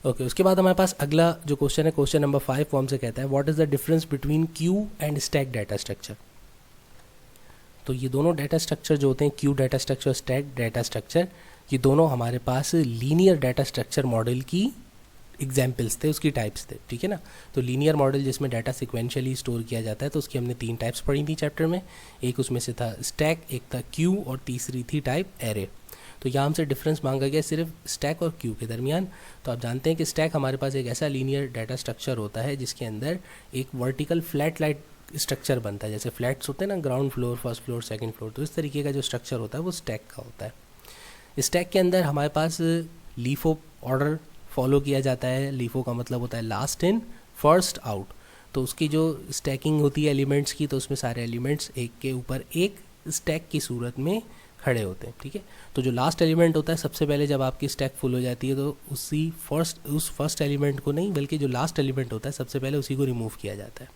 ओके, उसके बाद हमारे पास अगला जो क्वेश्चन है, क्वेश्चन नंबर 5 फॉर्म से कहता है what is the difference between Q and stack data structure. तो ये दोनों डाटा स्ट्रक्चर जो होते हैं, क्यू डाटा स्ट्रक्चर और स्टैक डाटा स्ट्रक्चर, ये दोनों हमारे पास लीनियर डाटा स्ट्रक्चर मॉडल की एग्जाम्पल्स थे, उसकी टाइप्स थे, ठीक है ना। तो लीनियर मॉडल जिसमें डाटा सिक्वेंशियली स्टोर किया जाता है, तो उसकी हमने 3 टाइप्स पढ़ी थी चैप्टर में। एक उसमें से था स्टैक, एक था क्यू और तीसरी थी टाइप एरे। तो यहाँ हमसे डिफरेंस मांगा गया सिर्फ स्टैक और क्यू के दरमियान। तो आप जानते हैं कि स्टैक हमारे पास एक ऐसा लीनियर डाटा स्ट्रक्चर होता है जिसके अंदर एक वर्टिकल फ्लैट लाइट स्ट्रक्चर बनता है, जैसे फ्लैट्स होते हैं ना, ground floor, first floor, second floor, तो इस तरीके का जो स्ट्रक्चर होता है वो स्टैक का होता है। स्टैक के अंदर हमारे पास लीफो ऑर्डर फॉलो किया जाता है। लीफो का मतलब होता है लास्ट इन फर्स्ट आउट। तो उसकी जो स्टैकिंग होती है एलिमेंट्स की, तो उसमें सारे एलिमेंट्स एक के ऊपर एक स्टैक की सूरत में खड़े होते हैं, ठीक है। तो जो लास्ट एलिमेंट होता है, सबसे पहले जब आपकी स्टैक फुल हो जाती है तो उस फर्स्ट एलिमेंट को नहीं, बल्कि जो लास्ट एलिमेंट होता है सबसे पहले उसी को रिमूव किया जाता है।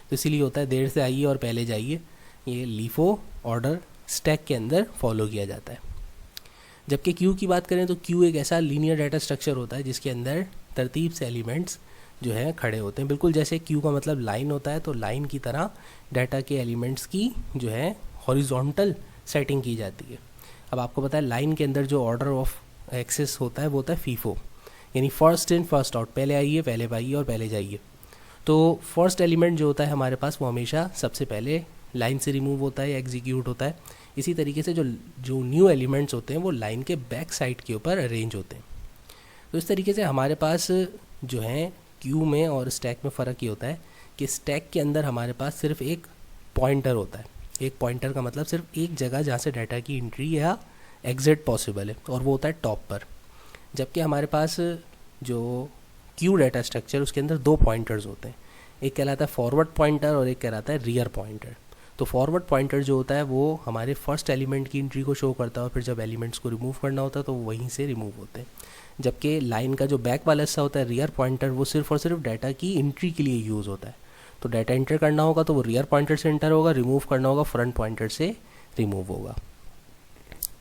तो इसीलिए होता है देर से आइए और पहले जाइए, ये लीफो ऑर्डर स्टैक के अंदर फॉलो किया जाता है। जबकि क्यू की बात करें तो क्यू एक ऐसा लीनियर डाटा स्ट्रक्चर होता है जिसके अंदर तरतीब से एलिमेंट्स जो है खड़े होते हैं, बिल्कुल जैसे क्यू का मतलब लाइन होता है, तो लाइन की तरह डाटा के एलिमेंट्स की जो है हॉरिजॉन्टल सेटिंग की जाती है। अब आपको पता है लाइन के अंदर जो ऑर्डर ऑफ एक्सेस होता है वो होता है फीफो, यानी फर्स्ट इन फर्स्ट आउट, पहले आइए पहले पाइए और पहले जाइए। तो फर्स्ट एलिमेंट जो होता है हमारे पास वो हमेशा सबसे पहले लाइन से रिमूव होता है या एग्जीक्यूट होता है। इसी तरीके से जो जो न्यू एलिमेंट्स होते हैं वो लाइन के बैक साइड के ऊपर अरेंज होते हैं। तो इस तरीके से हमारे पास जो है क्यू में और स्टैक में फ़र्क ये होता है कि स्टैक के अंदर हमारे पास सिर्फ एक पॉइंटर होता है। एक पॉइंटर का मतलब सिर्फ एक जगह जहाँ से डाटा की एंट्री या एग्जिट पॉसिबल है, और वो होता है टॉप पर। जबकि हमारे पास जो क्यू डाटा स्ट्रक्चर उसके अंदर दो पॉइंटर्स होते हैं, एक कहलाता है फॉरवर्ड पॉइंटर और एक कहलाता है रियर पॉइंटर। तो फॉरवर्ड पॉइंटर जो होता है वो हमारे फर्स्ट एलिमेंट की एंट्री को शो करता है और फिर जब एलिमेंट्स को रिमूव करना होता है तो वहीं से रिमूव होते हैं। जबकि लाइन का जो बैक वाला हिस्सा होता है रियर पॉइंटर, वो सिर्फ और सिर्फ डाटा की एंट्री के लिए यूज़ होता है। तो डाटा एंटर करना होगा तो वो रियर पॉइंटर से एंटर होगा, रिमूव करना होगा फ्रंट पॉइंटर से रिमूव होगा।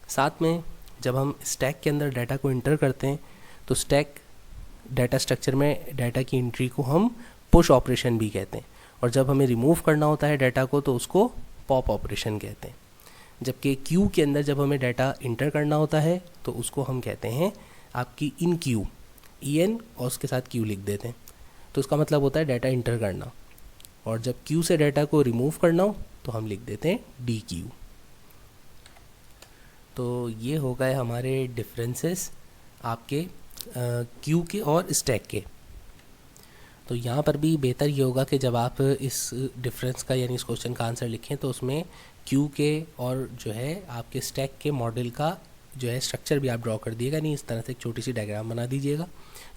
साथ में जब हम स्टैक के अंदर डाटा को एंटर करते हैं तो स्टैक डाटा स्ट्रक्चर में डाटा की एंट्री को हम पुश ऑपरेशन भी कहते हैं, और जब हमें रिमूव करना होता है डाटा को तो उसको पॉप ऑपरेशन कहते हैं। जबकि क्यू के अंदर जब हमें डाटा इंटर करना होता है तो उसको हम कहते हैं आपकी इन क्यू, ई एन और उसके साथ क्यू लिख देते हैं। तो उसका मतलब होता है डाटा इंटर करना, और जब क्यू से डाटा को रिमूव करना हो तो हम लिख देते हैं डी क्यू। तो ये हो गए हमारे डिफरेंसेस आपके क्यू के और स्टैक के। तो यहाँ पर भी बेहतर ये होगा कि जब आप इस डिफरेंस का यानी इस क्वेश्चन का आंसर लिखें तो उसमें क्यू के और जो है आपके स्टैक के मॉडल का जो है स्ट्रक्चर भी आप ड्रॉ कर दिएगा। नहीं, इस तरह से एक छोटी सी डायग्राम बना दीजिएगा,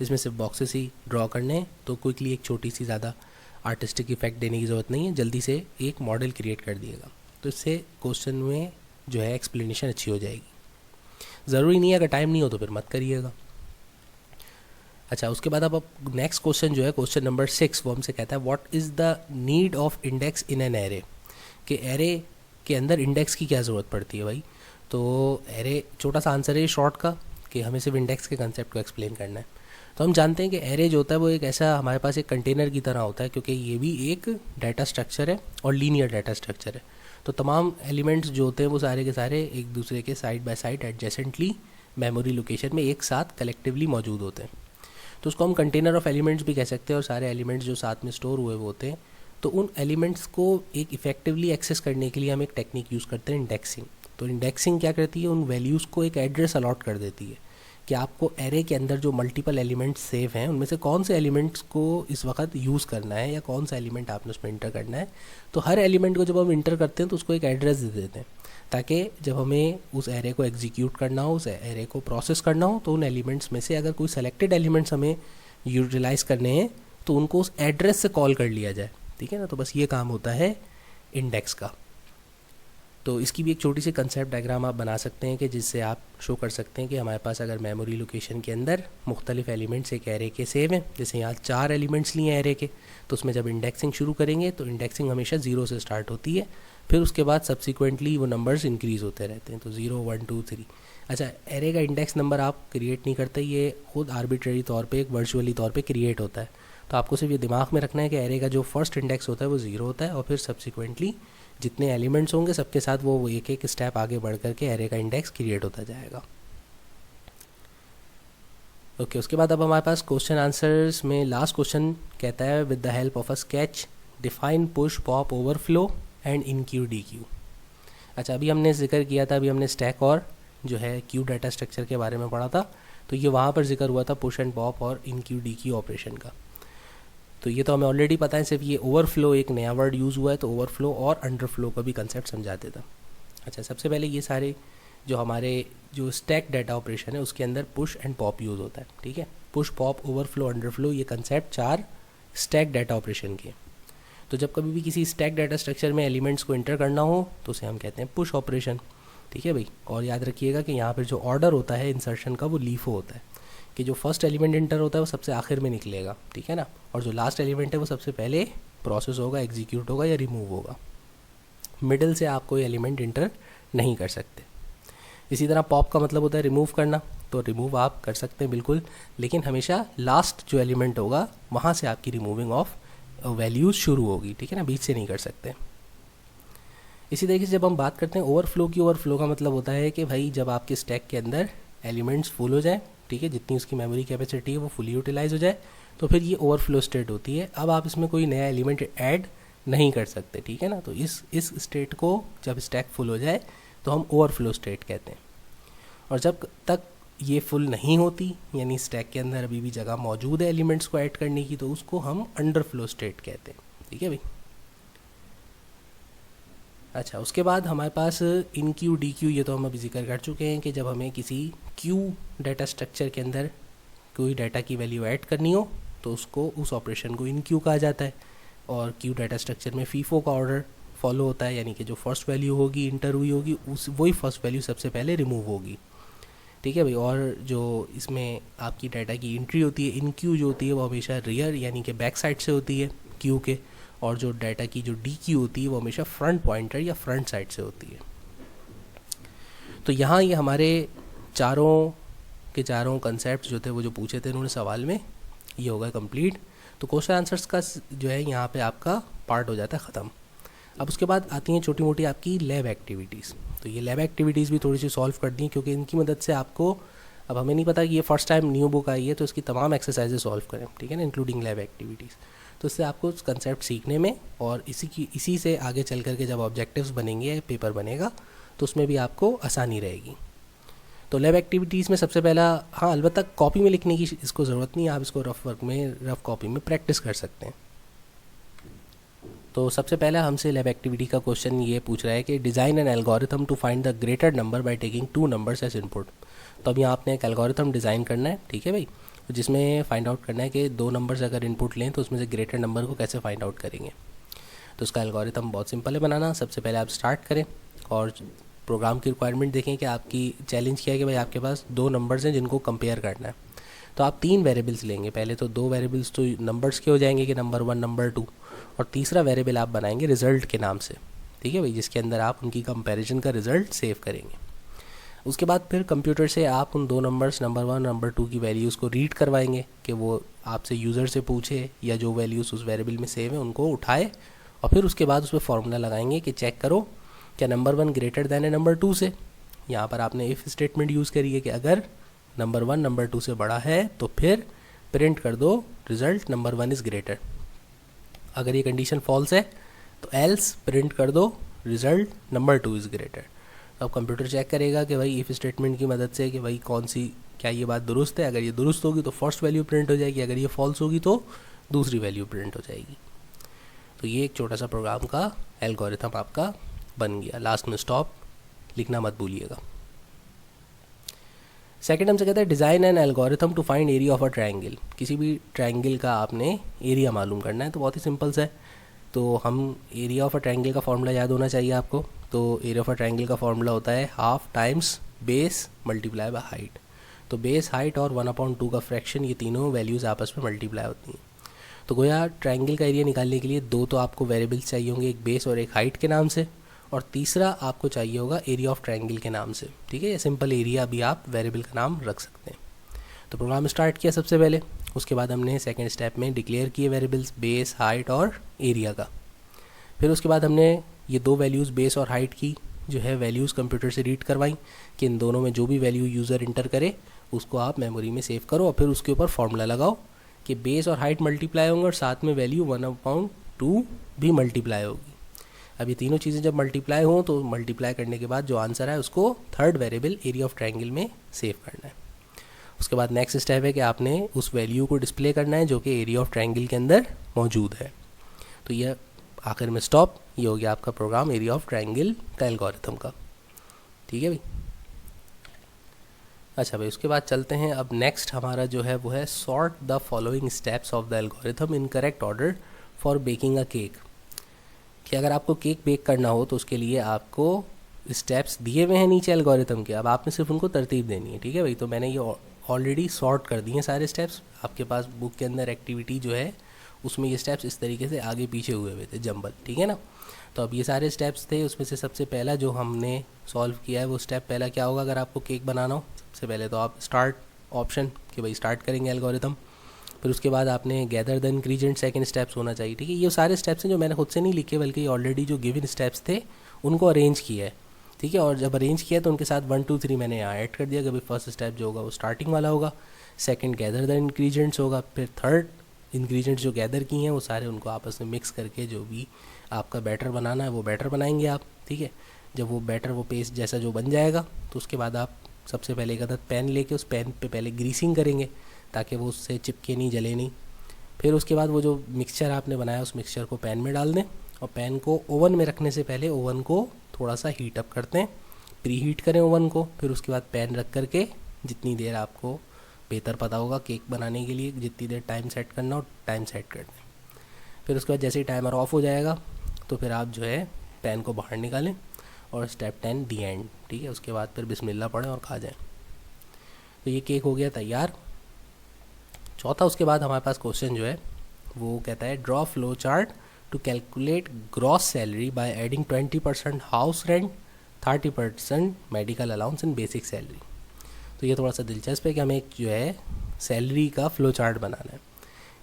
इसमें सिर्फ बॉक्सेस ही ड्रॉ करने हैं। तो क्विकली एक छोटी सी, ज़्यादा आर्टिस्टिक इफेक्ट देने की ज़रूरत नहीं है, जल्दी से एक मॉडल क्रिएट कर दिएगा। तो इससे क्वेश्चन में जो है एक्सप्लेनेशन अच्छी हो जाएगी। ज़रूरी नहीं है, अगर टाइम नहीं हो तो फिर मत करिएगा। अच्छा, उसके बाद अब नेक्स्ट क्वेश्चन जो है क्वेश्चन नंबर 6, वो हमसे कहता है what is the need of index in an array. कि एरे के अंदर इंडेक्स की क्या ज़रूरत पड़ती है भाई। तो एरे, छोटा सा आंसर है शॉर्ट का कि हमें सिर्फ इंडेक्स के कंसेप्ट को एक्सप्लेन करना है। तो हम जानते हैं कि एरे जो होता है वो एक ऐसा हमारे पास एक कंटेनर की तरह होता है, क्योंकि ये भी एक डाटा स्ट्रक्चर है और लीनियर डाटा स्ट्रक्चर है। तो तमाम एलिमेंट्स जो होते हैं वो सारे के सारे एक दूसरे के side by side adjacently memory location में एक साथ कलेक्टिवली मौजूद होते हैं। तो उसको हम कंटेनर ऑफ एलिमेंट्स भी कह सकते हैं, और सारे एलिमेंट्स जो साथ में स्टोर हुए वो होते हैं। तो उन एलिमेंट्स को एक इफेक्टिवली एक्सेस करने के लिए हम एक टेक्निक यूज़ करते हैं, इंडेक्सिंग। तो इंडेक्सिंग क्या करती है, उन वैल्यूज़ को एक एड्रेस अलॉट कर देती है कि आपको एरे के अंदर जो मल्टीपल एलिमेंट्स सेव हैं उनमें से कौन से एलिमेंट्स को इस वक्त यूज़ करना है या कौन सा एलिमेंट आपने उसमें इंटर करना है। तो हर एलिमेंट को जब हम इंटर करते हैं तो उसको एक एड्रेस दे देते हैं, ताकि जब हमें उस एरे को एग्जीक्यूट करना हो, उस एरे को प्रोसेस करना हो, तो उन एलिमेंट्स में से अगर कोई सेलेक्टेड एलिमेंट्स हमें यूटिलाइज करने हैं तो उनको उस एड्रेस से कॉल कर लिया जाए। ठीक है ना। तो बस ये काम होता है इंडेक्स का। तो इसकी भी एक छोटी सी कंसेप्ट डायग्राम आप बना सकते हैं कि जिससे आप शो कर सकते हैं कि हमारे पास अगर मेमोरी लोकेशन के अंदर मुख्तलिफ एलिमेंट्स एक एरे के सेव हैं, जैसे यहाँ 4 एलिमेंट्स लिए हैं एरे के, तो उसमें जब इंडेक्सिंग शुरू करेंगे तो इंडेक्सिंग हमेशा 0 से स्टार्ट होती है, फिर उसके बाद सब्सिक्वेंटली वो नंबर्स इंक्रीज़ होते रहते हैं। तो 0 1 2 3। अच्छा, एरे का इंडेक्स नंबर आप क्रिएट नहीं करते, ये खुद आर्बिट्रेरी तौर पे एक वर्चुअली तौर पे क्रिएट होता है। तो आपको सिर्फ ये दिमाग में रखना है कि एरे का जो फर्स्ट इंडेक्स होता है वो 0 होता है, और फिर सब्सिक्वेंटली जितने एलिमेंट्स होंगे सबके साथ वो एक एक स्टेप आगे बढ़ करके एरे का इंडेक्स क्रिएट होता जाएगा। ओके, उसके बाद अब हमारे पास क्वेश्चन आंसर्स में लास्ट क्वेश्चन कहता है with the help of a sketch define push pop overflow and in Q D Q. अच्छा, अभी हमने जिक्र किया था, अभी हमने स्टैक और जो है क्यू डाटा स्ट्रक्चर के बारे में पढ़ा था, तो ये वहाँ पर जिक्र हुआ था पुश एंड पॉप और इन क्यू डी क्यू ऑपरेशन का। तो ये तो हमें ऑलरेडी पता है, सिर्फ ये ओवरफ्लो एक नया वर्ड यूज़ हुआ है, तो ओवरफ्लो और अंडरफ्लो का भी कंसेप्ट समझा देता। अच्छा, सबसे पहले ये सारे जो हमारे जो स्टैक डाटा ऑपरेशन है उसके अंदर पुश एंड पॉप यूज़ होता है। ठीक है, पुश पॉप ओवरफ्लो अंडरफ्लो, ये कंसेप्ट 4 स्टैक डाटा ऑपरेशन के। तो जब कभी भी किसी स्टैक डाटा स्ट्रक्चर में एलिमेंट्स को इंटर करना हो तो उसे हम कहते हैं पुश ऑपरेशन। ठीक है भाई, और याद रखिएगा कि यहाँ पर जो ऑर्डर होता है इंसर्शन का वो लीफो होता है, कि जो फर्स्ट एलिमेंट इंटर होता है वो सबसे आखिर में निकलेगा। ठीक है ना, और जो लास्ट एलिमेंट है वो सबसे पहले प्रोसेस होगा, एग्जीक्यूट होगा या रिमूव होगा। मिडिल से आप कोई एलिमेंट इंटर नहीं कर सकते। इसी तरह पॉप का मतलब होता है रिमूव करना, तो रिमूव आप कर सकते हैं बिल्कुल, लेकिन हमेशा लास्ट जो एलिमेंट होगा वहाँ से आपकी रिमूविंग ऑफ वैल्यूज़ शुरू होगी। ठीक है ना, बीच से नहीं कर सकते। इसी तरीके से जब हम बात करते हैं ओवरफ्लो की, ओवरफ्लो का मतलब होता है कि भाई जब आपके स्टैक के अंदर एलिमेंट्स फुल हो जाए, ठीक है, जितनी उसकी मेमोरी कैपेसिटी है वो फुली यूटिलाइज हो जाए, तो फिर ये ओवरफ्लो स्टेट होती है। अब आप इसमें कोई नया एलिमेंट ऐड नहीं कर सकते, ठीक है ना। तो इस स्टेट को जब स्टैक फुल हो जाए तो हम ओवरफ्लो स्टेट कहते हैं। और जब तक ये फुल नहीं होती, यानी स्टैक के अंदर अभी भी जगह मौजूद है एलिमेंट्स को ऐड करने की, तो उसको हम अंडरफ्लो स्टेट कहते हैं, ठीक है भाई। अच्छा, उसके बाद हमारे पास इन क्यू डी क्यू, ये तो हम अभी जिक्र कर चुके हैं कि जब हमें किसी क्यू डाटा स्ट्रक्चर के अंदर कोई डाटा की वैल्यू ऐड करनी हो तो उसको, उस ऑपरेशन को इन क्यू कहा जाता है। और क्यू डाटा स्ट्रक्चर में फीफो का ऑर्डर फॉलो होता है, यानी कि जो फर्स्ट वैल्यू होगी इंटर हुई होगी उस वही फर्स्ट वैल्यू सबसे पहले रिमूव होगी, ठीक है भाई। और जो इसमें आपकी डाटा की एंट्री होती है इन क्यू जो होती है वो हमेशा रियर यानी कि बैक साइड से होती है क्यू के, और जो डाटा की जो डी क्यू होती है वो हमेशा फ्रंट पॉइंटर या फ्रंट साइड से होती है। तो यहाँ ये हमारे चारों के चारों कंसेप्ट जो थे वो जो पूछे थे उन्होंने सवाल में, ये होगा कंप्लीट। तो क्वेश्चन आंसर्स का जो है यहाँ पे आपका पार्ट हो जाता है ख़त्म। अब उसके बाद आती हैं छोटी मोटी आपकी लैब एक्टिविटीज़। तो ये लैब एक्टिविटीज़ भी थोड़ी सी सॉल्व कर दी क्योंकि इनकी मदद से आपको, अब हमें नहीं पता कि ये फर्स्ट टाइम न्यू बुक आई है तो इसकी तमाम एक्सरसाइजेज सॉल्व करें, ठीक है ना, इंक्लूडिंग लैब एक्टिविटीज़। तो इससे आपको कंसेप्ट सीखने में और इसी से आगे चल करके जब ऑब्जेक्टिव्स बनेंगे, पेपर बनेगा, तो उसमें भी आपको आसानी रहेगी। तो लैब एक्टिविटीज़ में सबसे पहला, हाँ अलबत्ता कॉपी में लिखने की इसको ज़रूरत नहीं है, आप इसको रफ कॉपी में प्रैक्टिस कर सकते हैं। तो सबसे पहला हमसे लैब एक्टिविटी का क्वेश्चन ये पूछ रहा है कि design an algorithm to find the greater number by taking 2 numbers as input. तो अब यहाँ आपने एक एल्गोरिथम डिज़ाइन करना है, ठीक है भाई, जिसमें फाइंड आउट करना है कि 2 नंबर्स अगर इनपुट लें तो उसमें से ग्रेटर नंबर को कैसे फाइंड आउट करेंगे। तो उसका एल्गोरिथम बहुत सिंपल है बनाना। सबसे पहले आप स्टार्ट करें और प्रोग्राम की रिक्वायरमेंट देखें कि आपकी चैलेंज क्या है कि भाई आपके पास 2 नंबर्स हैं जिनको कंपेयर करना है। तो आप 3 वेरिएबल्स लेंगे। पहले तो 2 वेरिएबल्स तो नंबर्स के हो जाएंगे कि नंबर 1 नंबर 2, और तीसरा वेरिएबल आप बनाएंगे रिज़ल्ट के नाम से, ठीक है भाई, जिसके अंदर आप उनकी कंपैरिजन का रिज़ल्ट सेव करेंगे। उसके बाद फिर कंप्यूटर से आप उन 2 नंबर्स नंबर 1 नंबर 2 की वैल्यूज़ को रीड करवाएंगे कि वो आपसे यूज़र से पूछे या जो वैल्यूज़ उस वेरिएबल में सेव है उनको उठाए, और फिर उसके बाद उस पर फॉर्मूला लगाएंगे कि चेक करो क्या नंबर 1 ग्रेटर दैन है नंबर 2 से। यहाँ पर आपने इफ़ स्टेटमेंट यूज़ करी है कि अगर नंबर 1 नंबर 2 से बड़ा है तो फिर प्रिंट कर दो रिज़ल्ट नंबर 1 इज़ ग्रेटर। अगर ये कंडीशन फॉल्स है तो एल्स प्रिंट कर दो रिज़ल्ट नंबर 2 इज़ ग्रेटर। अब कंप्यूटर चेक करेगा कि भाई इफ़ स्टेटमेंट की मदद से कि भाई कौन सी, क्या ये बात दुरुस्त है। अगर ये दुरुस्त होगी तो फर्स्ट वैल्यू प्रिंट हो जाएगी, अगर ये फॉल्स होगी तो दूसरी वैल्यू प्रिंट हो जाएगी। तो ये एक छोटा सा प्रोग्राम का एल्गोरिथम आपका बन गया। लास्ट में स्टॉप लिखना मत भूलिएगा। सेकेंड हमसे कहता है design an algorithm to find area of a triangle. किसी भी ट्रायंगल का आपने एरिया मालूम करना है। तो बहुत ही सिंपल सा है। तो हम एरिया ऑफ अ ट्रायंगल का फॉर्मूला याद होना चाहिए आपको। तो एरिया ऑफ अ ट्रायंगल का फॉर्मूला होता है half times base multiply by height. तो बेस, हाइट और 1/2 का फ्रैक्शन, ये तीनों वैल्यूज़ आपस में मल्टीप्लाई होती हैं। तो गोया ट्रायंगल का एरिया निकालने के लिए 2 तो आपको वेरिएबल्स चाहिए होंगे, एक बेस और एक हाइट के नाम से, और तीसरा आपको चाहिए होगा एरिया ऑफ ट्रायंगल के नाम से, ठीक है। ये सिंपल एरिया भी आप वेरिएबल का नाम रख सकते हैं। तो प्रोग्राम स्टार्ट किया सबसे पहले, उसके बाद हमने सेकंड स्टेप में डिक्लेयर किए वेरिएबल्स बेस, हाइट और एरिया का। फिर उसके बाद हमने ये 2 वैल्यूज़ बेस और हाइट की जो है वैल्यूज़ कंप्यूटर से रीड करवाई कि इन दोनों में जो भी वैल्यू यूज़र इंटर करे उसको आप मेमोरी में सेव करो, और फिर उसके ऊपर फॉर्मूला लगाओ कि बेस और हाइट मल्टीप्लाई होंगे और साथ में वैल्यू 1/2 भी मल्टीप्लाई होगी। अब ये तीनों चीज़ें जब मल्टीप्लाई हों तो मल्टीप्लाई करने के बाद जो आंसर है उसको third variable area of triangle में सेव करना है। उसके बाद नेक्स्ट स्टेप है कि आपने उस वैल्यू को डिस्प्ले करना है जो कि एरिया ऑफ ट्रायंगल के अंदर मौजूद है। तो यह आखिर में स्टॉप, ये हो गया आपका प्रोग्राम एरिया ऑफ ट्रायंगल का एल्गोरिथम का, ठीक है भाई। अच्छा भाई, उसके बाद चलते हैं। अब नेक्स्ट हमारा जो है वो है sort the following steps of the algorithm in correct order for baking a cake. कि अगर आपको केक बेक करना हो तो उसके लिए आपको स्टेप्स दिए हुए हैं नीचे एल्गोरिथम के, अब आपने सिर्फ उनको तरतीब देनी है, ठीक है भाई। तो मैंने ये ऑलरेडी सॉर्ट कर दिए हैं सारे स्टेप्स। आपके पास बुक के अंदर एक्टिविटी जो है उसमें ये स्टेप्स इस तरीके से आगे पीछे हुए हुए थे जंबल, ठीक है ना। तो अब ये सारे स्टेप्स थे, उसमें से सबसे पहला जो हमने सॉल्व किया है वो स्टेप पहला क्या होगा अगर आपको केक बनाना हो। सबसे पहले तो आप स्टार्ट ऑप्शन कि भाई स्टार्ट करेंगे एल्गोरिथम। फिर उसके बाद आपने gather the ingredient, second steps होना चाहिए, ठीक है। ये सारे स्टेप्स हैं जो मैंने खुद से नहीं लिखे बल्कि ऑलरेडी जो गिवन स्टेप्स थे उनको अरेंज किया है, ठीक है। और जब अरेंज किया तो उनके साथ 1 2 3 मैंने यहाँ ऐड कर दिया कि भाई फर्स्ट स्टेप जो होगा वो स्टार्टिंग वाला होगा, सेकंड गैदर द इंग्रेडिएंट्स होगा, फिर थर्ड इंग्रेडिएंट्स जो गैदर किए हैं वो सारे उनको आपस में मिक्स करके जो भी आपका बैटर बनाना है वो बैटर बनाएंगे आप, ठीक है। जब वो बैटर वो पेस्ट जैसा जो बन जाएगा तो उसके बाद आप सबसे पहले एक अदद पैन लेके उस पैन पे पहले ग्रीसिंग करेंगे ताकि वो उससे चिपके नहीं, जले नहीं। फिर उसके बाद वो जो मिक्सचर आपने बनाया उस मिक्सचर को पैन में डाल दें और पैन को ओवन में रखने से पहले ओवन को थोड़ा सा हीट अप करते हैं, प्री हीट करें ओवन को। फिर उसके बाद पैन रख करके जितनी देर आपको बेहतर पता होगा केक बनाने के लिए जितनी देर टाइम सेट करना हो टाइम सेट कर दें। फिर उसके बाद जैसे ही टाइमर ऑफ हो जाएगा तो फिर आप जो है पैन को बाहर निकालें और स्टेप 10 दी एंड, ठीक है। उसके बाद फिर बिस्मिल्लाह पढ़ें और खा जाएं। तो ये केक हो गया तैयार। चौथा उसके बाद हमारे पास क्वेश्चन जो है वो कहता है draw flow chart to calculate gross salary by adding 20% house rent, 30% medical allowance and basic salary. तो ये थोड़ा सा दिलचस्प है कि हमें एक जो है सैलरी का फ्लो चार्ट बनाना है,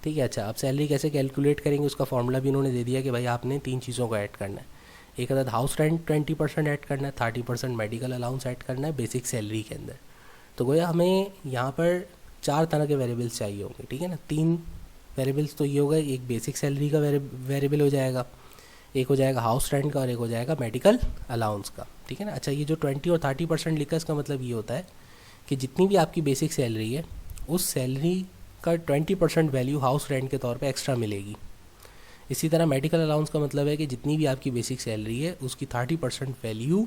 ठीक है। अच्छा, अब सैलरी कैसे कैलकुलेट करेंगे उसका फॉर्मूला भी उन्होंने दे दिया कि भाई आपने 3 चीज़ों को ऐड करना है। एक अदद हाउस रेंट 20% ऐड करना है, 30% मेडिकल अलाउंस ऐड करना है बेसिक सैलरी के अंदर। तो गोया हमें यहाँ पर 4 तरह के वेरिएबल्स चाहिए होंगे, ठीक है ना। 3 वेरिएबल्स तो ये हो गए, एक बेसिक सैलरी का वेरिएबल हो जाएगा, एक हो जाएगा हाउस रेंट का और एक हो जाएगा मेडिकल अलाउंस का, ठीक है ना। अच्छा, ये जो 20 और 30% लिखा है इसका मतलब ये होता है कि जितनी भी आपकी बेसिक सैलरी है उस सैलरी का 20% वैल्यू हाउस रेंट के तौर पे एक्स्ट्रा मिलेगी। इसी तरह मेडिकल अलाउंस का मतलब है कि जितनी भी आपकी बेसिक सैलरी है उसकी 30% वैल्यू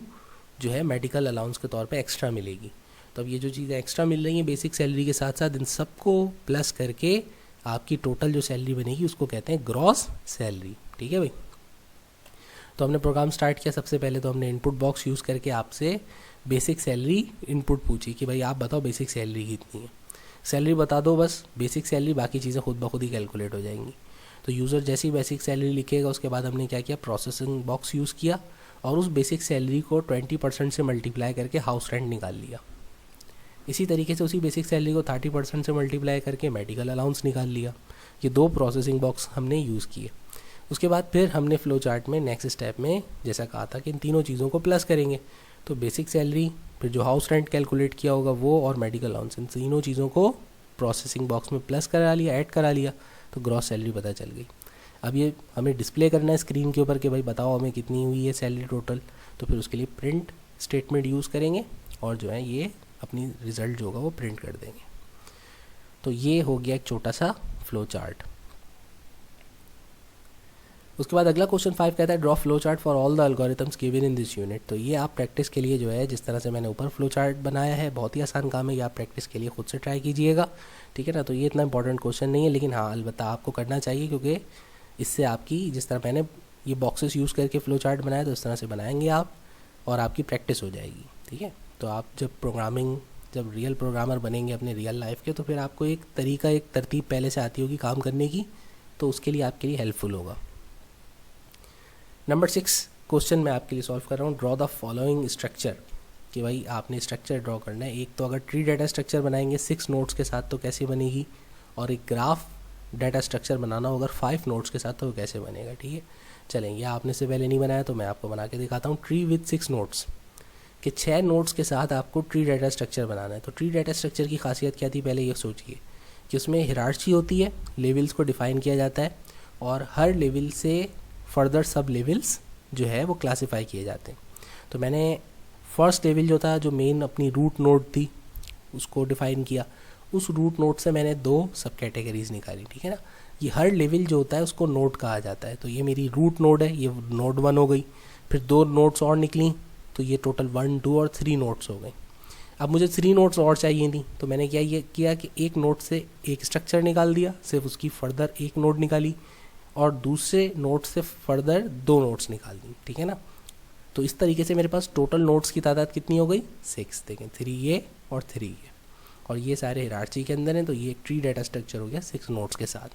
जो है मेडिकल अलाउंस के तौर पे एक्स्ट्रा मिलेगी। तो अब ये जो चीज़ें एक्स्ट्रा मिल रही हैं बेसिक सैलरी के साथ साथ इन सबको प्लस करके आपकी टोटल जो सैलरी बनेगी उसको कहते हैं ग्रॉस सैलरी, ठीक है भाई। तो हमने प्रोग्राम स्टार्ट किया। सबसे पहले तो हमने इनपुट बॉक्स यूज़ करके आपसे बेसिक सैलरी इनपुट पूछी कि भाई आप बताओ बेसिक सैलरी कितनी है। सैलरी बता दो बस, बेसिक सैलरी, बाकी चीज़ें खुद ब खुद ही कैलकुलेट हो जाएंगी। तो यूज़र जैसी बेसिक सैलरी लिखेगा उसके बाद हमने क्या किया, प्रोसेसिंग बॉक्स यूज़ किया और उस बेसिक सैलरी को 20% से मल्टीप्लाई करके हाउस रेंट निकाल लिया। इसी तरीके से उसी बेसिक सैलरी को 30% से मल्टीप्लाई करके मेडिकल अलाउंस निकाल लिया। ये 2 प्रोसेसिंग बॉक्स हमने यूज़ किए। उसके बाद फिर हमने फ्लो चार्ट में नेक्स्ट स्टेप में जैसा कहा था कि इन तीनों चीज़ों को प्लस करेंगे। तो बेसिक सैलरी, फिर जो हाउस रेंट कैलकुलेट किया होगा वो और मेडिकल अलाउंस, इन तीनों चीज़ों को प्रोसेसिंग बॉक्स में प्लस करा लिया, ऐड करा लिया, तो ग्रॉस सैलरी पता चल गई। अब ये हमें डिस्प्ले करना है स्क्रीन के ऊपर कि भाई बताओ हमें कितनी हुई है सैलरी टोटल। तो फिर उसके लिए प्रिंट स्टेटमेंट यूज़ करेंगे और जो है ये अपनी रिज़ल्ट जो होगा वो प्रिंट कर देंगे। तो ये हो गया एक छोटा सा फ्लो चार्ट। उसके बाद अगला क्वेश्चन 5 कहता है draw flow chart for all the algorithms given in this unit. तो ये आप प्रैक्टिस के लिए जो है जिस तरह से मैंने ऊपर फ्लो चार्ट बनाया है बहुत ही आसान काम है, ये आप प्रैक्टिस के लिए खुद से ट्राई कीजिएगा, ठीक है ना। तो ये इतना इंपॉर्टेंट क्वेश्चन नहीं है, लेकिन हाँ अलबत्ता आपको करना चाहिए क्योंकि इससे आपकी जिस तरह मैंने ये बॉक्सेस यूज़ करके फ्लो चार्ट बनाया तो इस तरह से बनाएंगे आप और आपकी प्रैक्टिस हो जाएगी, ठीक है। तो आप जब रियल प्रोग्रामर बनेंगे अपने रियल लाइफ के तो फिर आपको एक तरीका, एक तरतीब पहले से आती होगी काम करने की, तो उसके लिए आपके लिए हेल्पफुल होगा। नंबर 6 क्वेश्चन मैं आपके लिए सॉल्व कर रहा हूँ। ड्रॉ द फॉलोइंग स्ट्रक्चर, कि भाई आपने स्ट्रक्चर ड्रॉ करना है। एक तो अगर ट्री डाटा स्ट्रक्चर बनाएंगे 6 नोड्स के साथ तो कैसे बनेगी, और एक ग्राफ डाटा स्ट्रक्चर बनाना हो अगर 5 नोड्स के साथ तो वो कैसे बनेगा, ठीक है। चलें, ये आपने से पहले नहीं बनाया तो मैं आपको बना के दिखाता हूँ। ट्री विद 6 नोड्स, कि 6 नोड्स के साथ आपको ट्री डाटा स्ट्रक्चर बनाना है। तो ट्री डाटा स्ट्रक्चर की खासियत क्या थी, पहले ये सोचिए कि उसमें हिरार्ची होती है, लेवल्स को डिफ़ाइन किया जाता है और हर लेवल से फर्दर सब लेवल्स जो है वो क्लासीफाई किए जाते हैं। तो मैंने फर्स्ट लेवल जो था, जो मेन अपनी रूट नोड थी, उसको डिफ़ाइन किया। उस रूट नोड से मैंने 2 सब कैटेगरीज निकाली, ठीक है ना। ये हर लेवल जो होता है उसको नोड कहा जाता है। तो ये मेरी रूट नोड है, ये नोड 1 हो गई। फिर 2 नोड्स और निकली तो ये टोटल 1, 2 और 3 नोड्स हो गए। अब मुझे 3 नोड्स और चाहिए थी तो मैंने ये किया कि एक नोड से एक स्ट्रक्चर निकाल दिया, सिर्फ उसकी फर्दर एक नोड निकाली और दूसरे नोड से फर्दर 2 नोड्स निकाल दी, ठीक है ना। तो इस तरीके से मेरे पास टोटल नोड्स की तादाद कितनी हो गई, 6। देखें 3 ये और 3 ये, और ये सारे हिरार्ची के अंदर हैं। तो ये एक ट्री डाटा स्ट्रक्चर हो गया 6 नोड्स के साथ।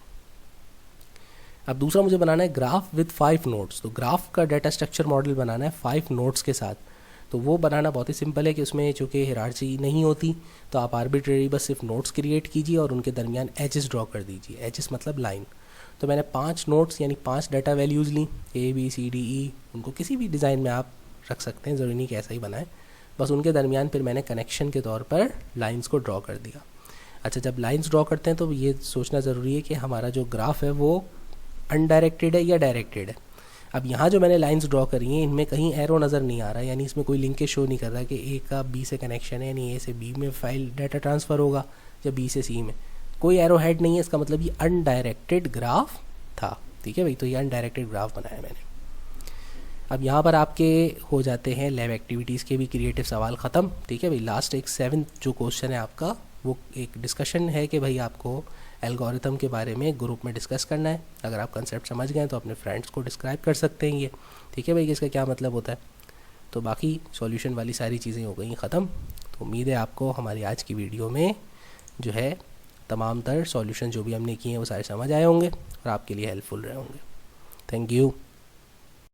अब दूसरा मुझे बनाना है ग्राफ विद 5 नोड्स। तो ग्राफ का डाटा स्ट्रक्चर मॉडल बनाना है 5 नोड्स के साथ। तो वो बनाना बहुत ही सिंपल है कि उसमें चूँकि हिरार्ची नहीं होती तो आप आर्बिट्रेरी बस सिर्फ नोड्स क्रिएट कीजिए और उनके दरमियान एजेस ड्रॉ कर दीजिए। एजेस मतलब लाइन। तो मैंने 5 नोड्स यानी 5 डाटा वैल्यूज़ ली, A B C D E, उनको किसी भी डिज़ाइन में आप रख सकते हैं, ज़रूरी नहीं कि ऐसा ही बनाएं। बस उनके दरमियान फिर मैंने कनेक्शन के तौर पर लाइंस को ड्रॉ कर दिया। अच्छा, जब लाइंस ड्रॉ करते हैं तो ये सोचना ज़रूरी है कि हमारा जो ग्राफ है वो अनडायरेक्टेड है या डायरेक्टेड है। अब यहाँ जो मैंने लाइंस ड्रॉ करी हैं इनमें कहीं एरो नज़र नहीं आ रहा है, यानी इसमें कोई लिंकेज शो नहीं कर रहा कि ए का बी से कनेक्शन है, यानी ए से बी में फाइल डाटा ट्रांसफ़र होगा या बी से सी में। कोई एरो हेड नहीं है, इसका मतलब ये अनडायरेक्टेड ग्राफ था। ठीक है भाई, तो ये अनडायरेक्टेड ग्राफ बनाया मैंने। अब यहाँ पर आपके हो जाते हैं लैब एक्टिविटीज़ के भी क्रिएटिव सवाल ख़त्म। ठीक है भाई, लास्ट एक 7th जो क्वेश्चन है आपका वो एक डिस्कशन है कि भाई आपको एल्गोरिथम के बारे में ग्रुप में डिस्कस करना है। अगर आप कंसेप्ट समझ गए तो अपने फ्रेंड्स को डिस्क्राइब कर सकते हैं ये। ठीक है भाई, कि इसका क्या मतलब होता है। तो बाकी सॉल्यूशन वाली सारी चीज़ें हो गई ख़त्म। तो उम्मीद है आपको हमारी आज की वीडियो में जो है तमाम तर सॉल्यूशन जो भी हमने किए हैं वो सारे समझ आए होंगे और आपके लिए हेल्पफुल रहे होंगे। Thank you.